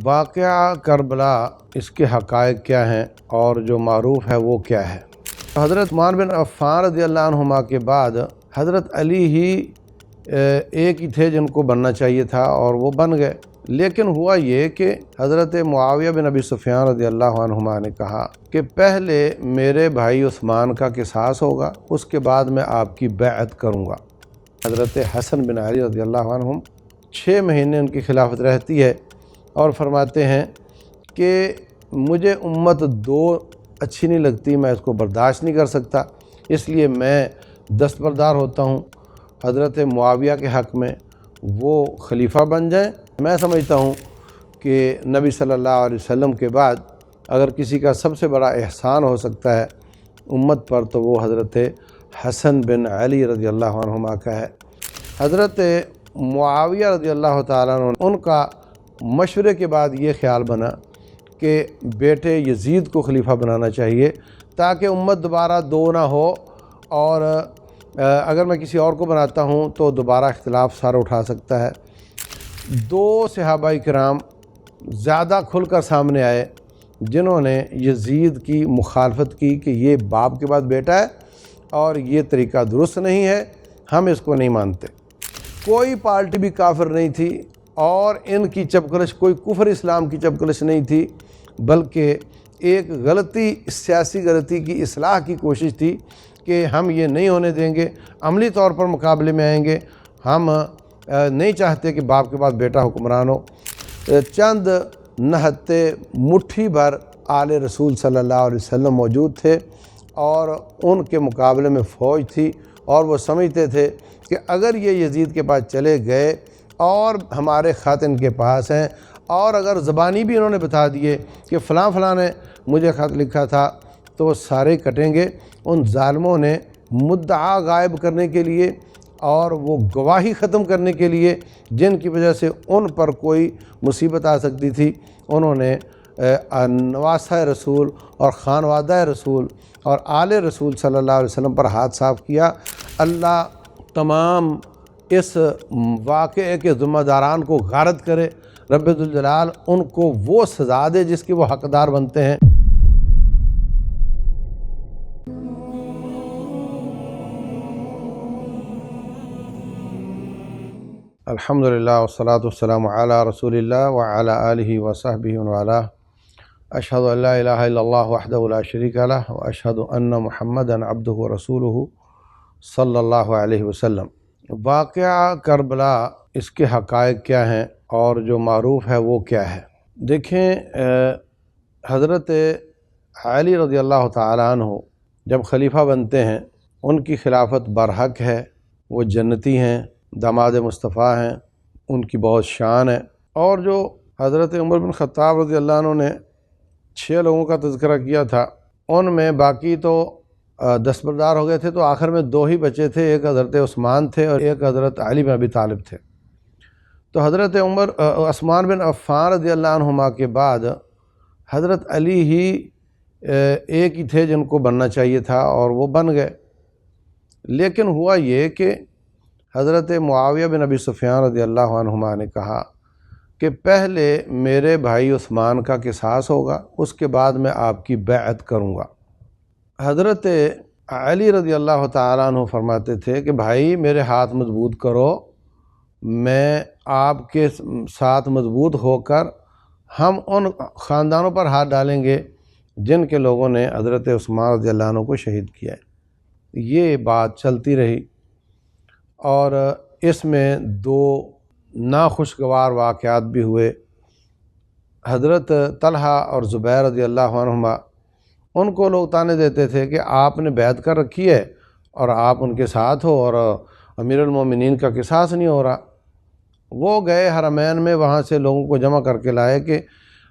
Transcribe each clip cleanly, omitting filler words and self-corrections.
واقعہ کربلا، اس کے حقائق کیا ہیں اور جو معروف ہے وہ کیا ہے؟ حضرت عثمان بن عفان رضی اللہ عنہما کے بعد حضرت علی ہی ایک ہی تھے جن کو بننا چاہیے تھا اور وہ بن گئے، لیکن ہوا یہ کہ حضرت معاویہ بن ابی سفیان رضی اللہ عنہما نے کہا کہ پہلے میرے بھائی عثمان کا قصاص ہوگا، اس کے بعد میں آپ کی بیعت کروں گا۔ حضرت حسن بن علی رضی اللہ عنہم 6 مہینے ان کی خلافت رہتی ہے اور فرماتے ہیں کہ مجھے امت 2 اچھی نہیں لگتی، میں اس کو برداشت نہیں کر سکتا، اس لیے میں دستبردار ہوتا ہوں حضرت معاویہ کے حق میں، وہ خلیفہ بن جائیں۔ میں سمجھتا ہوں کہ نبی صلی اللہ علیہ وسلم کے بعد اگر کسی کا سب سے بڑا احسان ہو سکتا ہے امت پر تو وہ حضرت حسن بن علی رضی اللہ عنہما کا ہے۔ حضرت معاویہ رضی اللہ تعالیٰ عنہ ان کا مشورے کے بعد یہ خیال بنا کہ بیٹے یزید کو خلیفہ بنانا چاہیے تاکہ امت دوبارہ 2 نہ ہو، اور اگر میں کسی اور کو بناتا ہوں تو دوبارہ اختلاف سارا اٹھا سکتا ہے۔ 2 صحابہ کرام زیادہ کھل کر سامنے آئے جنہوں نے یزید کی مخالفت کی کہ یہ باپ کے بعد بیٹا ہے اور یہ طریقہ درست نہیں ہے، ہم اس کو نہیں مانتے۔ کوئی پارٹی بھی کافر نہیں تھی اور ان کی چپکلش کوئی کفر اسلام کی چپکلش نہیں تھی، بلکہ ایک غلطی، سیاسی غلطی کی اصلاح کی کوشش تھی کہ ہم یہ نہیں ہونے دیں گے، عملی طور پر مقابلے میں آئیں گے، ہم نہیں چاہتے کہ باپ کے بعد بیٹا حکمران ہو۔ چند نہتے مٹھی بھر آل رسول صلی اللہ علیہ وسلم موجود تھے اور ان کے مقابلے میں فوج تھی، اور وہ سمجھتے تھے کہ اگر یہ یزید کے پاس چلے گئے اور ہمارے خط ان کے پاس ہیں، اور اگر زبانی بھی انہوں نے بتا دیے کہ فلاں فلاں نے مجھے خط لکھا تھا تو وہ سارے کٹیں گے۔ ان ظالموں نے مدعا غائب کرنے کے لیے اور وہ گواہی ختم کرنے کے لیے جن کی وجہ سے ان پر کوئی مصیبت آ سکتی تھی، انہوں نے نواسہ رسول اور خانوادہ رسول اور آل رسول صلی اللہ علیہ وسلم پر ہاتھ صاف کیا۔ اللہ تمام اس واقعے کے ذمہ داران کو غارت کرے، رب ذوالجلال ان کو وہ سزا دے جس کے وہ حقدار بنتے ہیں۔ الحمدللہ والصلاة والسلام علی رسول اللہ وعلی آلہ وصحبہ ومن والاه۔ اشہد ان لا الہ الا اللہ وحدہ لا شریک لہ واشہد ان محمدا عبدہ ورسولہ صلی اللہ علیہ وسلم۔ واقعہ کربلا، اس کے حقائق کیا ہیں اور جو معروف ہے وہ کیا ہے؟ دیکھیں، حضرت علی رضی اللہ تعالیٰ عنہ جب خلیفہ بنتے ہیں ان کی خلافت برحق ہے، وہ جنتی ہیں، داماد مصطفیٰ ہیں، ان کی بہت شان ہے۔ اور جو حضرت عمر بن خطاب رضی اللہ عنہ نے 6 لوگوں کا تذکرہ کیا تھا، ان میں باقی تو دستبردار ہو گئے تھے، تو آخر میں 2 ہی بچے تھے، ایک حضرت عثمان تھے اور ایک حضرت علی بن ابی طالب تھے۔ تو حضرت عثمان بن عفان رضی اللہ عنہما کے بعد حضرت علی ہی ایک ہی تھے جن کو بننا چاہیے تھا اور وہ بن گئے، لیکن ہوا یہ کہ حضرت معاویہ بن ابی سفیان رضی اللہ عنہما نے کہا کہ پہلے میرے بھائی عثمان کا قصاص ہوگا، اس کے بعد میں آپ کی بیعت کروں گا۔ حضرت علی رضی اللہ تعالیٰ عنہ فرماتے تھے کہ بھائی میرے ہاتھ مضبوط کرو، میں آپ کے ساتھ مضبوط ہو کر ہم ان خاندانوں پر ہاتھ ڈالیں گے جن کے لوگوں نے حضرت عثمان رضی اللہ عنہ کو شہید کیا ہے۔ یہ بات چلتی رہی اور اس میں 2 ناخوشگوار واقعات بھی ہوئے۔ حضرت طلحہ اور زبیر رضی اللہ عنہما، ان کو لوگ طعنے دیتے تھے کہ آپ نے بیعت کر رکھی ہے اور آپ ان کے ساتھ ہو اور امیر المومنین کا قصاص نہیں ہو رہا۔ وہ گئے حرمین میں، وہاں سے لوگوں کو جمع کر کے لائے کہ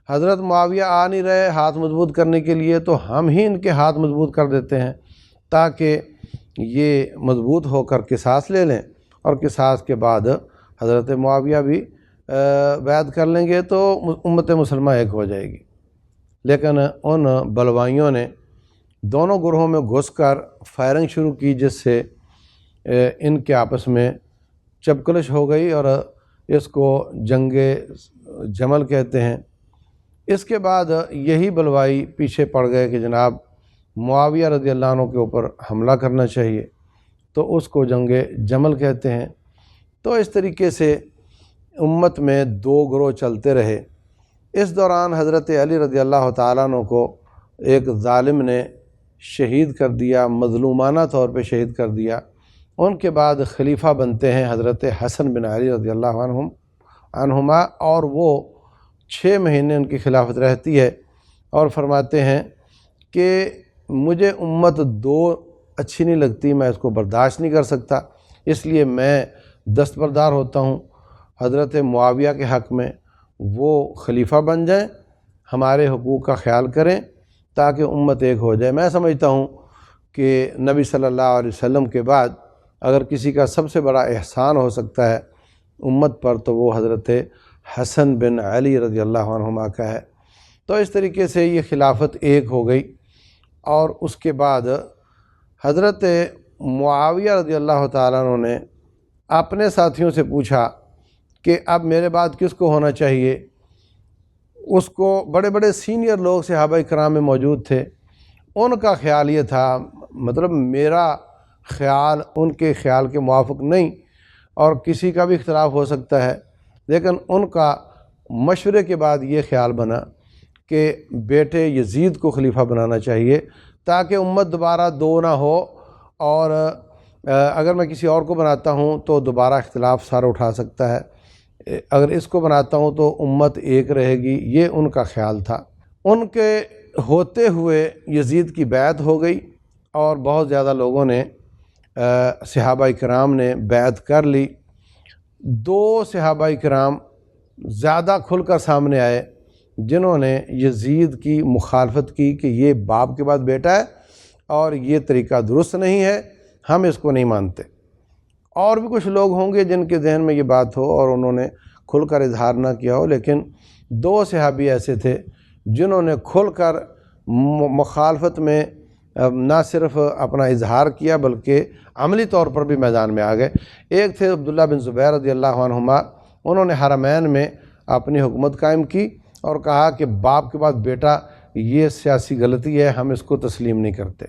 حضرت معاویہ آ نہیں رہے ہاتھ مضبوط کرنے کے لیے، تو ہم ہی ان کے ہاتھ مضبوط کر دیتے ہیں تاکہ یہ مضبوط ہو کر قصاص لے لیں، اور قصاص کے بعد حضرت معاویہ بھی بیعت کر لیں گے تو امت مسلمہ ایک ہو جائے گی۔ لیکن ان بلوائیوں نے دونوں گروہوں میں گھس کر فائرنگ شروع کی، جس سے ان کے آپس میں چپکلش ہو گئی، اور اس کو جنگ جمل کہتے ہیں۔ اس کے بعد یہی بلوائی پیچھے پڑ گئے کہ جناب معاویہ رضی اللہ عنہ کے اوپر حملہ کرنا چاہیے، تو اس کو جنگ جمل کہتے ہیں۔ تو اس طریقے سے امت میں دو گروہ چلتے رہے۔ اس دوران حضرت علی رضی اللہ تعالیٰ عنہ کو ایک ظالم نے شہید کر دیا، مظلومانہ طور پہ شہید کر دیا۔ ان کے بعد خلیفہ بنتے ہیں حضرت حسن بن علی رضی اللہ عنہما، اور وہ 6 مہینے ان کی خلافت رہتی ہے، اور فرماتے ہیں کہ مجھے امت دو اچھی نہیں لگتی، میں اس کو برداشت نہیں کر سکتا، اس لیے میں دستبردار ہوتا ہوں حضرت معاویہ کے حق میں، وہ خلیفہ بن جائیں، ہمارے حقوق کا خیال کریں تاکہ امت ایک ہو جائے۔ میں سمجھتا ہوں کہ نبی صلی اللہ علیہ وسلم کے بعد اگر کسی کا سب سے بڑا احسان ہو سکتا ہے امت پر تو وہ حضرت حسن بن علی رضی اللہ عنہما کا ہے۔ تو اس طریقے سے یہ خلافت ایک ہو گئی، اور اس کے بعد حضرت معاویہ رضی اللہ تعالیٰ عنہ نے اپنے ساتھیوں سے پوچھا کہ اب میرے بعد کس کو ہونا چاہیے۔ اس کو بڑے بڑے سینئر لوگ صحابہ کرام میں موجود تھے، ان کا خیال یہ تھا، مطلب میرا خیال ان کے خیال کے موافق نہیں، اور کسی کا بھی اختلاف ہو سکتا ہے، لیکن ان کا مشورے کے بعد یہ خیال بنا کہ بیٹے یزید کو خلیفہ بنانا چاہیے تاکہ امت دوبارہ دو نہ ہو، اور اگر میں کسی اور کو بناتا ہوں تو دوبارہ اختلاف سارا اٹھا سکتا ہے، اگر اس کو بناتا ہوں تو امت ایک رہے گی۔ یہ ان کا خیال تھا۔ ان کے ہوتے ہوئے یزید کی بیعت ہو گئی، اور بہت زیادہ لوگوں نے صحابہ کرام نے بیعت کر لی۔ 2 صحابہ کرام زیادہ کھل کر سامنے آئے جنہوں نے یزید کی مخالفت کی کہ یہ باپ کے بعد بیٹا ہے اور یہ طریقہ درست نہیں ہے، ہم اس کو نہیں مانتے۔ اور بھی کچھ لوگ ہوں گے جن کے ذہن میں یہ بات ہو اور انہوں نے کھل کر اظہار نہ کیا ہو، لیکن 2 صحابی ایسے تھے جنہوں نے کھل کر مخالفت میں نہ صرف اپنا اظہار کیا بلکہ عملی طور پر بھی میدان میں آ گئے۔ ایک تھے عبداللہ بن زبیر رضی اللہ عنہما، انہوں نے حرمین میں اپنی حکومت قائم کی اور کہا کہ باپ کے بعد بیٹا یہ سیاسی غلطی ہے، ہم اس کو تسلیم نہیں کرتے۔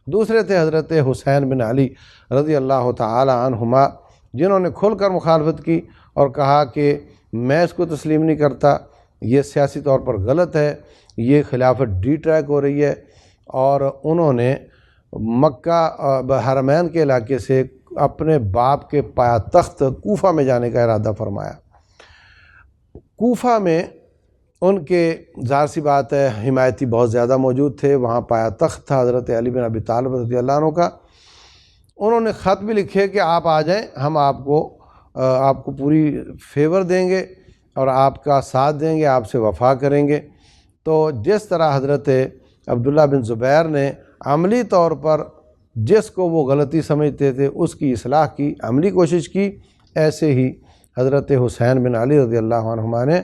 دوسرے تھے حضرت حسین بن علی رضی اللہ تعالی عنہما، جنہوں نے کھل کر مخالفت کی اور کہا کہ میں اس کو تسلیم نہیں کرتا، یہ سیاسی طور پر غلط ہے، یہ خلافت ڈی ٹریک ہو رہی ہے، اور انہوں نے مکہ حرمین کے علاقے سے اپنے باپ کے پایا تخت کوفہ میں جانے کا ارادہ فرمایا۔ کوفہ میں ان کے ظاہر سی بات ہے حمایتی بہت زیادہ موجود تھے، وہاں پایا تخت تھا حضرت علی بن ابی طالب رضی اللہ عنہ کا۔ انہوں نے خط بھی لکھے کہ آپ آ جائیں، ہم آپ کو پوری فیور دیں گے اور آپ کا ساتھ دیں گے، آپ سے وفا کریں گے۔ تو جس طرح حضرت عبداللہ بن زبیر نے عملی طور پر جس کو وہ غلطی سمجھتے تھے اس کی اصلاح کی عملی کوشش کی، ایسے ہی حضرت حسین بن علی رضی اللہ عنہما نے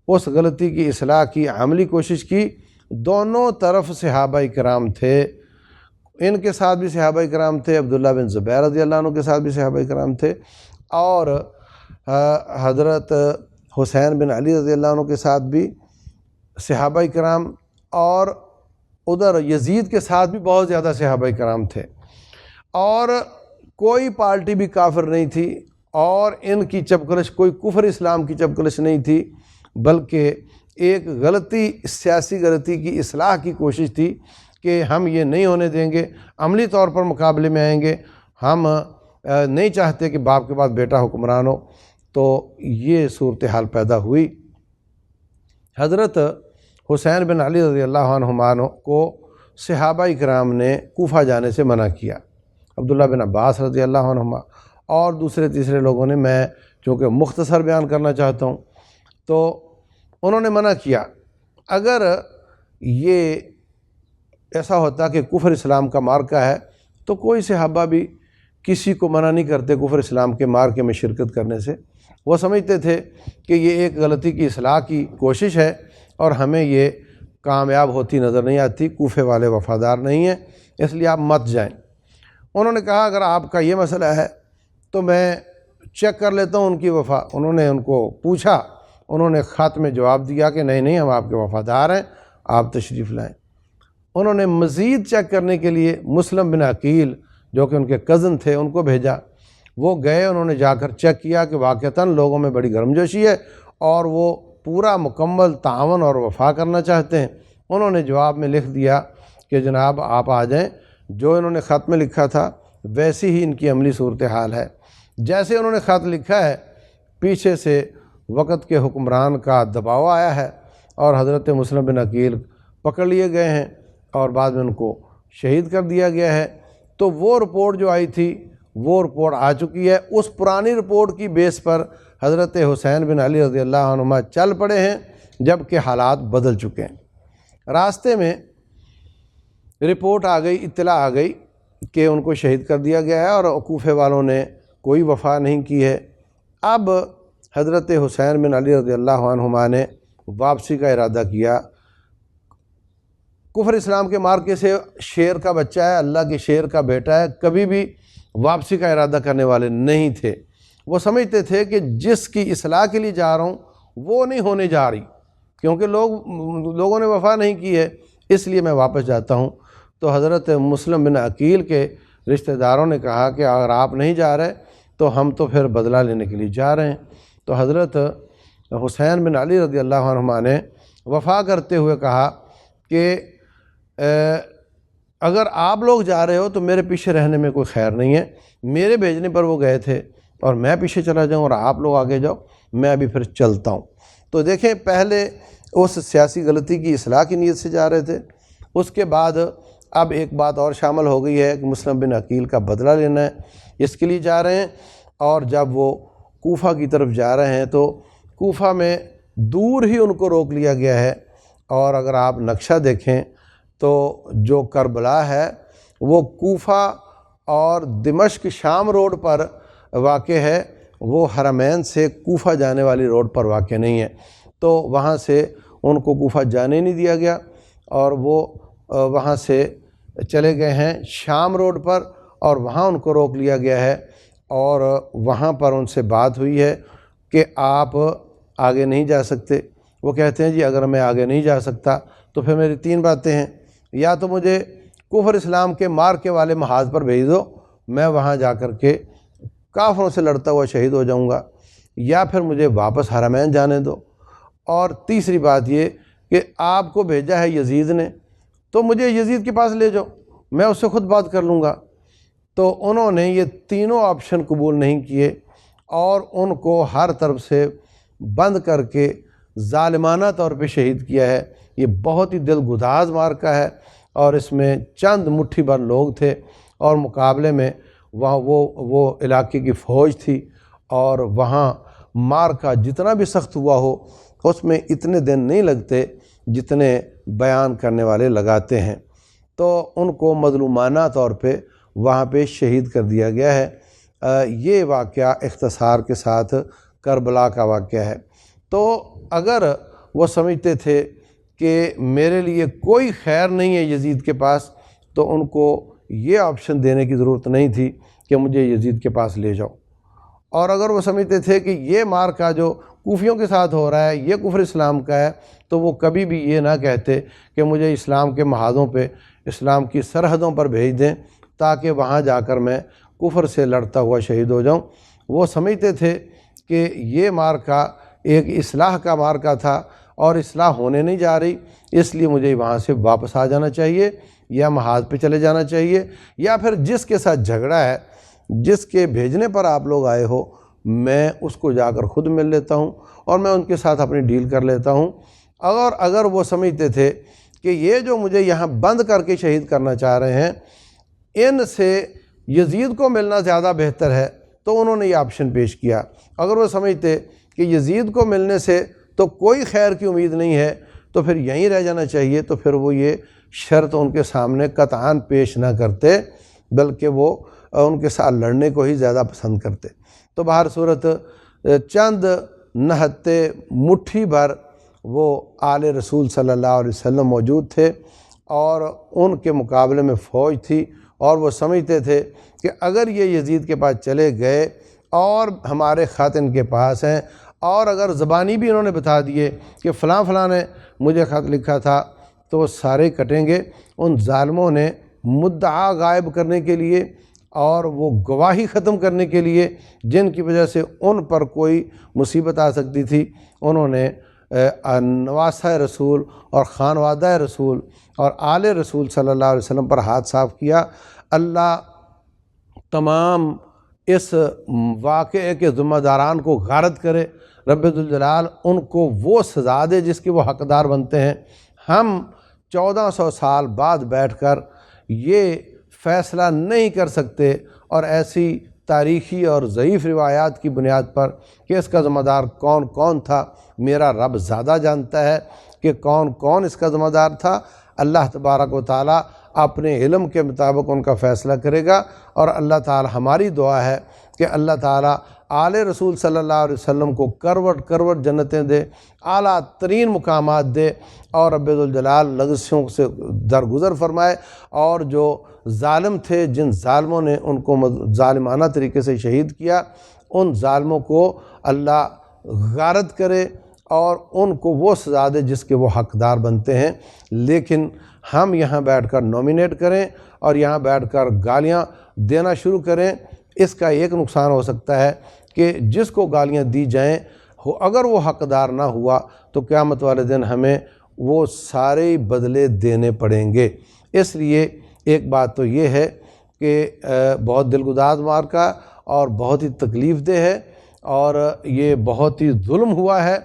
اس غلطی کی اصلاح کی عملی کوشش کی۔ دونوں طرف صحابہ کرام تھے، ان کے ساتھ بھی صحابہ کرام تھے، عبداللہ بن زبیر رضی اللہ عنہ کے ساتھ بھی صحابہ کرام تھے، اور حضرت حسین بن علی رضی اللہ عنہ کے ساتھ بھی صحابہ کرام، اور ادھر یزید کے ساتھ بھی بہت زیادہ صحابہ کرام تھے، اور کوئی پارٹی بھی کافر نہیں تھی، اور ان کی چپکلش کوئی کفر اسلام کی چپکلش نہیں تھی، بلکہ ایک غلطی سیاسی غلطی کی اصلاح کی کوشش تھی کہ ہم یہ نہیں ہونے دیں گے، عملی طور پر مقابلے میں آئیں گے، ہم نہیں چاہتے کہ باپ کے بعد بیٹا حکمران ہو۔ تو یہ صورتحال پیدا ہوئی۔ حضرت حسین بن علی رضی اللہ عنہما کو صحابہ کرام نے کوفہ جانے سے منع کیا، عبداللہ بن عباس رضی اللہ عنہما اور دوسرے تیسرے لوگوں نے، میں چونکہ مختصر بیان کرنا چاہتا ہوں، تو انہوں نے منع کیا۔ اگر یہ ایسا ہوتا کہ کفر اسلام کا مارکہ ہے تو کوئی صحابہ بھی کسی کو منع نہیں کرتے کفر اسلام کے مارکے میں شرکت کرنے سے۔ وہ سمجھتے تھے کہ یہ ایک غلطی کی اصلاح کی کوشش ہے اور ہمیں یہ کامیاب ہوتی نظر نہیں آتی، کوفے والے وفادار نہیں ہیں، اس لیے آپ مت جائیں۔ انہوں نے کہا اگر آپ کا یہ مسئلہ ہے تو میں چیک کر لیتا ہوں ان کی وفا۔ انہوں نے ان کو پوچھا انہوں نے خط میں جواب دیا کہ نہیں نہیں، ہم آپ کے وفادار ہیں، آپ تشریف لائیں۔ انہوں نے مزید چیک کرنے کے لیے مسلم بن عقیل جو کہ ان کے کزن تھے ان کو بھیجا۔ وہ گئے، انہوں نے جا کر چیک کیا کہ واقعتاً لوگوں میں بڑی گرمجوشی ہے اور وہ پورا مکمل تعاون اور وفا کرنا چاہتے ہیں۔ انہوں نے جواب میں لکھ دیا کہ جناب آپ آ جائیں، جو انہوں نے خط میں لکھا تھا ویسی ہی ان کی عملی صورتحال ہے۔ جیسے انہوں نے خط لکھا ہے، پیچھے سے وقت کے حکمران کا دباؤ آیا ہے اور حضرت مسلم بن عقیل پکڑ لیے گئے ہیں اور بعد میں ان کو شہید کر دیا گیا ہے۔ تو وہ رپورٹ جو آئی تھی وہ رپورٹ آ چکی ہے، اس پرانی رپورٹ کی بیس پر حضرت حسین بن علی رضی اللہ عنہما چل پڑے ہیں، جبکہ حالات بدل چکے ہیں۔ راستے میں رپورٹ آ گئی، اطلاع آ گئی کہ ان کو شہید کر دیا گیا ہے اور کوفے والوں نے کوئی وفا نہیں کی ہے۔ اب حضرت حسین بن علی رضی اللہ عنہما نے واپسی کا ارادہ کیا۔ کفر اسلام کے مارکے سے شیر کا بچہ ہے، اللہ کے شیر کا بیٹا ہے، کبھی بھی واپسی کا ارادہ کرنے والے نہیں تھے۔ وہ سمجھتے تھے کہ جس کی اصلاح کے لیے جا رہا ہوں وہ نہیں ہونے جا رہی، کیونکہ لوگوں نے وفا نہیں کی ہے، اس لیے میں واپس جاتا ہوں۔ تو حضرت مسلم بن عقیل کے رشتہ داروں نے کہا کہ اگر آپ نہیں جا رہے تو ہم تو پھر بدلہ لینے کے لیے جا رہے ہیں۔ تو حضرت حسین بن علی رضی اللہ عنہما نے وفا کرتے ہوئے کہا کہ اگر آپ لوگ جا رہے ہو تو میرے پیچھے رہنے میں کوئی خیر نہیں ہے، میرے بھیجنے پر وہ گئے تھے اور میں پیچھے چلا جاؤں اور آپ لوگ آگے جاؤ، میں ابھی پھر چلتا ہوں۔ تو دیکھیں، پہلے اس سیاسی غلطی کی اصلاح کی نیت سے جا رہے تھے، اس کے بعد اب ایک بات اور شامل ہو گئی ہے کہ مسلم بن عقیل کا بدلہ لینا ہے، اس کے لیے جا رہے ہیں۔ اور جب وہ کوفہ کی طرف جا رہے ہیں تو کوفہ میں دور ہی ان کو روک لیا گیا ہے، اور اگر آپ نقشہ دیکھیں تو جو کربلا ہے وہ کوفہ اور دمشق شام روڈ پر واقع ہے، وہ حرمین سے کوفہ جانے والی روڈ پر واقع نہیں ہے۔ تو وہاں سے ان کو کوفہ جانے نہیں دیا گیا اور وہ وہاں سے چلے گئے ہیں شام روڈ پر، اور وہاں ان کو روک لیا گیا ہے اور وہاں پر ان سے بات ہوئی ہے کہ آپ آگے نہیں جا سکتے۔ وہ کہتے ہیں جی اگر میں آگے نہیں جا سکتا تو پھر میری تین باتیں ہیں، یا تو مجھے کفر اسلام کے مارکے والے محاذ پر بھیج دو، میں وہاں جا کر کے کافروں سے لڑتا ہوا شہید ہو جاؤں گا، یا پھر مجھے واپس حرمین جانے دو، اور تیسری بات یہ کہ آپ کو بھیجا ہے یزید نے تو مجھے یزید کے پاس لے جاؤ، میں اس سے خود بات کر لوں گا۔ تو انہوں نے یہ تینوں آپشن قبول نہیں کیے اور ان کو ہر طرف سے بند کر کے ظالمانہ طور پہ شہید کیا ہے۔ یہ بہت ہی دل گداز مارکا ہے، اور اس میں چند مٹھی بھر لوگ تھے اور مقابلے میں وہاں وہ علاقے کی فوج تھی، اور وہاں مارکا جتنا بھی سخت ہوا ہو اس میں اتنے دن نہیں لگتے جتنے بیان کرنے والے لگاتے ہیں۔ تو ان کو مظلومانہ طور پہ وہاں پہ شہید کر دیا گیا ہے۔ یہ واقعہ اختصار کے ساتھ کربلا کا واقعہ ہے۔ تو اگر وہ سمجھتے تھے کہ میرے لیے کوئی خیر نہیں ہے یزید کے پاس، تو ان کو یہ آپشن دینے کی ضرورت نہیں تھی کہ مجھے یزید کے پاس لے جاؤ۔ اور اگر وہ سمجھتے تھے کہ یہ مارکا جو کوفیوں کے ساتھ ہو رہا ہے یہ کفر اسلام کا ہے، تو وہ کبھی بھی یہ نہ کہتے کہ مجھے اسلام کے محاذوں پہ، اسلام کی سرحدوں پر بھیج دیں تاکہ وہاں جا کر میں کفر سے لڑتا ہوا شہید ہو جاؤں۔ وہ سمجھتے تھے کہ یہ مارکا ایک اصلاح کا مارکا تھا اور اصلاح ہونے نہیں جا رہی، اس لیے مجھے وہاں سے واپس آ جانا چاہیے یا محاذ پہ چلے جانا چاہیے، یا پھر جس کے ساتھ جھگڑا ہے، جس کے بھیجنے پر آپ لوگ آئے ہو، میں اس کو جا کر خود مل لیتا ہوں اور میں ان کے ساتھ اپنی ڈیل کر لیتا ہوں۔ اگر وہ سمجھتے تھے کہ یہ جو مجھے یہاں بند کر کے شہید کرنا چاہ رہے ہیں ان سے یزید کو ملنا زیادہ بہتر ہے، تو انہوں نے یہ آپشن پیش کیا۔ اگر وہ سمجھتے کہ یزید کو ملنے سے تو کوئی خیر کی امید نہیں ہے تو پھر یہیں رہ جانا چاہیے، تو پھر وہ یہ شرط ان کے سامنے قطعاً پیش نہ کرتے، بلکہ وہ ان کے ساتھ لڑنے کو ہی زیادہ پسند کرتے۔ تو بہر صورت چند نہتے مٹھی بھر وہ آل رسول صلی اللہ علیہ وسلم موجود تھے، اور ان کے مقابلے میں فوج تھی، اور وہ سمجھتے تھے کہ اگر یہ یزید کے پاس چلے گئے اور ہمارے خط ان کے پاس ہیں اور اگر زبانی بھی انہوں نے بتا دیے کہ فلاں فلاں نے مجھے خط لکھا تھا تو وہ سارے کٹیں گے۔ ان ظالموں نے مدعا غائب کرنے کے لیے اور وہ گواہی ختم کرنے کے لیے جن کی وجہ سے ان پر کوئی مصیبت آ سکتی تھی، انہوں نے نواسہ رسول اور خانوادہ رسول اور آل رسول صلی اللہ علیہ وسلم پر ہاتھ صاف کیا۔ اللہ تمام اس واقعے کے ذمہ داران کو غارت کرے، رب ذوالجلال ان کو وہ سزا دے جس کے وہ حقدار بنتے ہیں۔ ہم 1400 سال بعد بیٹھ کر یہ فیصلہ نہیں کر سکتے اور ایسی تاریخی اور ضعیف روایات کی بنیاد پر کہ اس کا ذمہ دار کون کون تھا، میرا رب زیادہ جانتا ہے کہ کون کون اس کا ذمہ دار تھا۔ اللہ تبارک و تعالیٰ اپنے علم کے مطابق ان کا فیصلہ کرے گا، اور اللہ تعالیٰ ہماری دعا ہے کہ اللہ تعالیٰ آل رسول صلی اللہ علیہ وسلم کو کروٹ کروٹ جنتیں دے، اعلیٰ ترین مقامات دے، اور رب ذوالجلال لغزشوں سے درگزر فرمائے، اور جو ظالم تھے، جن ظالموں نے ان کو ظالمانہ طریقے سے شہید کیا، ان ظالموں کو اللہ غارت کرے اور ان کو وہ سزا دے جس کے وہ حقدار بنتے ہیں۔ لیکن ہم یہاں بیٹھ کر نومینیٹ کریں اور یہاں بیٹھ کر گالیاں دینا شروع کریں، اس کا ایک نقصان ہو سکتا ہے کہ جس کو گالیاں دی جائیں اگر وہ حقدار نہ ہوا تو قیامت والے دن ہمیں وہ سارے بدلے دینے پڑیں گے۔ اس لیے ایک بات تو یہ ہے کہ بہت دلگداز معرکہ اور بہت ہی تکلیف دہ ہے، اور یہ بہت ہی ظلم ہوا ہے،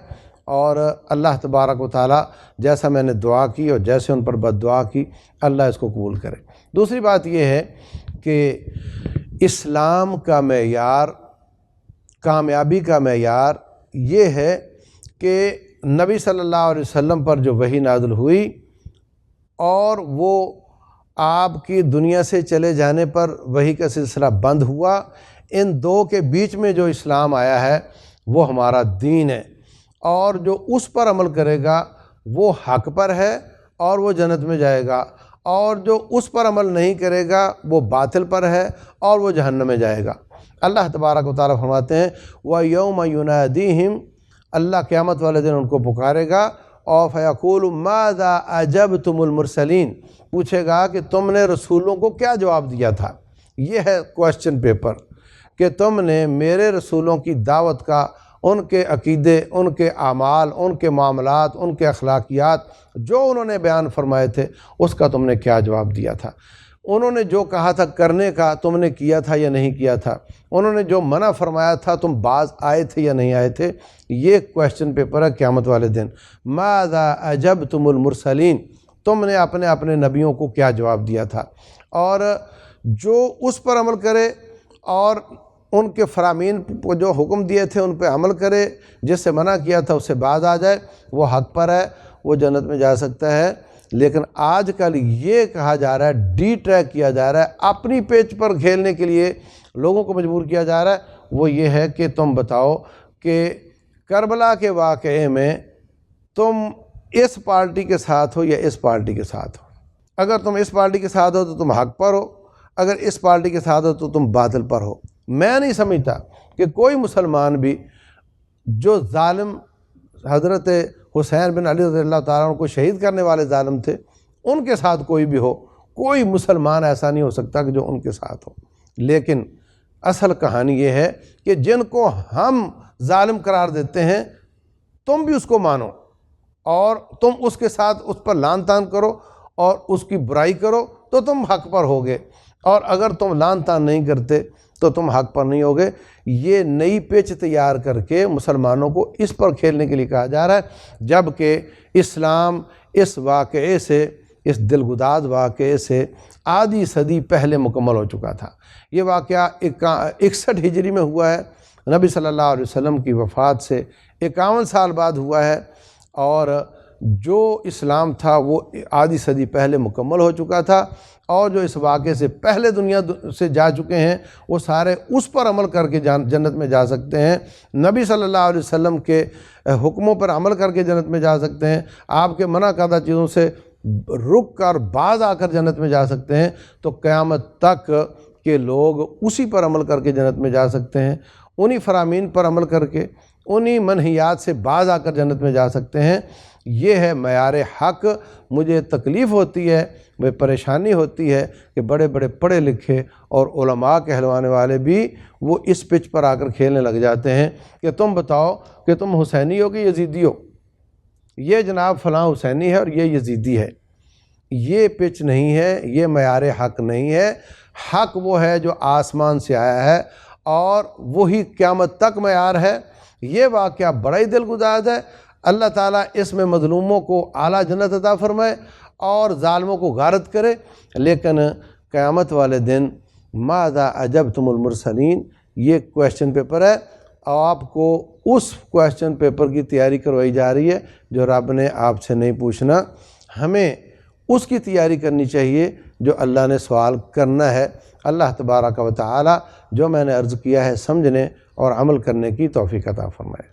اور اللہ تبارک و تعالیٰ جیسا میں نے دعا کی اور جیسے ان پر بد دعا کی، اللہ اس کو قبول کرے۔ دوسری بات یہ ہے کہ اسلام کا معیار، کامیابی کا معیار یہ ہے کہ نبی صلی اللہ علیہ وسلم پر جو وحی نازل ہوئی اور وہ آپ کی دنیا سے چلے جانے پر وحی کا سلسلہ بند ہوا، ان دو کے بیچ میں جو اسلام آیا ہے وہ ہمارا دین ہے، اور جو اس پر عمل کرے گا وہ حق پر ہے اور وہ جنت میں جائے گا، اور جو اس پر عمل نہیں کرے گا وہ باطل پر ہے اور وہ جہنم میں جائے گا۔ اللہ تبارک و تعالیٰ فرماتے ہیں وَيَوْمَ يُنَادِيهِمْ، اللہ قیامت والے دن ان کو پکارے گا، اور فَيَقُولُ مَاذَا أَجَبْتُمُ الْمُرْسَلِينَ، پوچھے گا کہ تم نے رسولوں کو کیا جواب دیا تھا۔ یہ ہے کوسچن پیپر کہ تم نے میرے رسولوں کی دعوت کا، ان کے عقیدے، ان کے اعمال، ان کے معاملات، ان کے اخلاقیات جو انہوں نے بیان فرمائے تھے اس کا تم نے کیا جواب دیا تھا۔ انہوں نے جو کہا تھا کرنے کا تم نے کیا تھا یا نہیں کیا تھا، انہوں نے جو منع فرمایا تھا تم باز آئے تھے یا نہیں آئے تھے۔ یہ کوسچن پیپر ہے قیامت والے دن۔ ماذا اجبتم المرسلین، تم نے اپنے اپنے نبیوں کو کیا جواب دیا تھا، اور جو اس پر عمل کرے اور ان کے فرامین کو جو حکم دیے تھے ان پہ عمل کرے، جس سے منع کیا تھا اس سے باز آ جائے، وہ حق پر ہے، وہ جنت میں جا سکتا ہے۔ لیکن آج کل یہ کہا جا رہا ہے، ڈی ٹریک کیا جا رہا ہے، اپنی پیچ پر کھیلنے کے لیے لوگوں کو مجبور کیا جا رہا ہے، وہ یہ ہے کہ تم بتاؤ کہ کربلا کے واقعے میں تم اس پارٹی کے ساتھ ہو یا اس پارٹی کے ساتھ ہو۔ اگر تم اس پارٹی کے ساتھ ہو تو تم حق پر ہو، اگر اس پارٹی کے ساتھ ہو تو تم باطل پر ہو۔ میں نہیں سمجھتا کہ کوئی مسلمان بھی جو ظالم حضرت حسین بن علی رضی اللہ تعالیٰ عنہ کو شہید کرنے والے ظالم تھے ان کے ساتھ کوئی بھی ہو، کوئی مسلمان ایسا نہیں ہو سکتا کہ جو ان کے ساتھ ہو۔ لیکن اصل کہانی یہ ہے کہ جن کو ہم ظالم قرار دیتے ہیں تم بھی اس کو مانو اور تم اس کے ساتھ اس پر لعن طعن کرو اور اس کی برائی کرو تو تم حق پر ہوگے، اور اگر تم لعن طعن نہیں کرتے تو تم حق پر نہیں ہوگے۔ یہ نئی پیچ تیار کر کے مسلمانوں کو اس پر کھیلنے کے لیے کہا جا رہا ہے، جبکہ اسلام اس واقعے سے، اس دلگداز واقعے سے آدھی صدی پہلے مکمل ہو چکا تھا۔ یہ واقعہ 61 ہجری میں ہوا ہے، نبی صلی اللہ علیہ وسلم کی وفات سے 51 سال بعد ہوا ہے، اور جو اسلام تھا وہ آدھی صدی پہلے مکمل ہو چکا تھا، اور جو اس واقعے سے پہلے دنیا سے جا چکے ہیں وہ سارے اس پر عمل کر کے جنت میں جا سکتے ہیں، نبی صلی اللہ علیہ وسلم کے حکموں پر عمل کر کے جنت میں جا سکتے ہیں، آپ کے منع کردہ چیزوں سے رک کر باز آ کر جنت میں جا سکتے ہیں۔ تو قیامت تک کے لوگ اسی پر عمل کر کے جنت میں جا سکتے ہیں، انہی فرامین پر عمل کر کے انہی منہیات سے باز آ کر جنت میں جا سکتے ہیں۔ یہ ہے معیار حق۔ مجھے تکلیف ہوتی ہے، مجھے پریشانی ہوتی ہے کہ بڑے بڑے پڑھے لکھے اور علماء کہلوانے والے بھی وہ اس پچ پر آ کر کھیلنے لگ جاتے ہیں کہ تم بتاؤ کہ تم حسینی ہو کہ یزیدی ہو، یہ جناب فلاں حسینی ہے اور یہ یزیدی ہے۔ یہ پچ نہیں ہے، یہ معیار حق نہیں ہے۔ حق وہ ہے جو آسمان سے آیا ہے اور وہی قیامت تک معیار ہے۔ یہ واقعہ بڑا ہی دلگداز ہے۔ اللہ تعالیٰ اس میں مظلوموں کو اعلیٰ جنت عطا فرمائے اور ظالموں کو غارت کرے، لیکن قیامت والے دن ماذا اجبتم المرسلین یہ کویشچن پیپر ہے، اور آپ کو اس کویشچن پیپر کی تیاری کروائی جا رہی ہے جو رب نے آپ سے نہیں پوچھنا۔ ہمیں اس کی تیاری کرنی چاہیے جو اللہ نے سوال کرنا ہے۔ اللہ تبارک و تعالی جو میں نے عرض کیا ہے سمجھنے اور عمل کرنے کی توفیق عطا فرمائے۔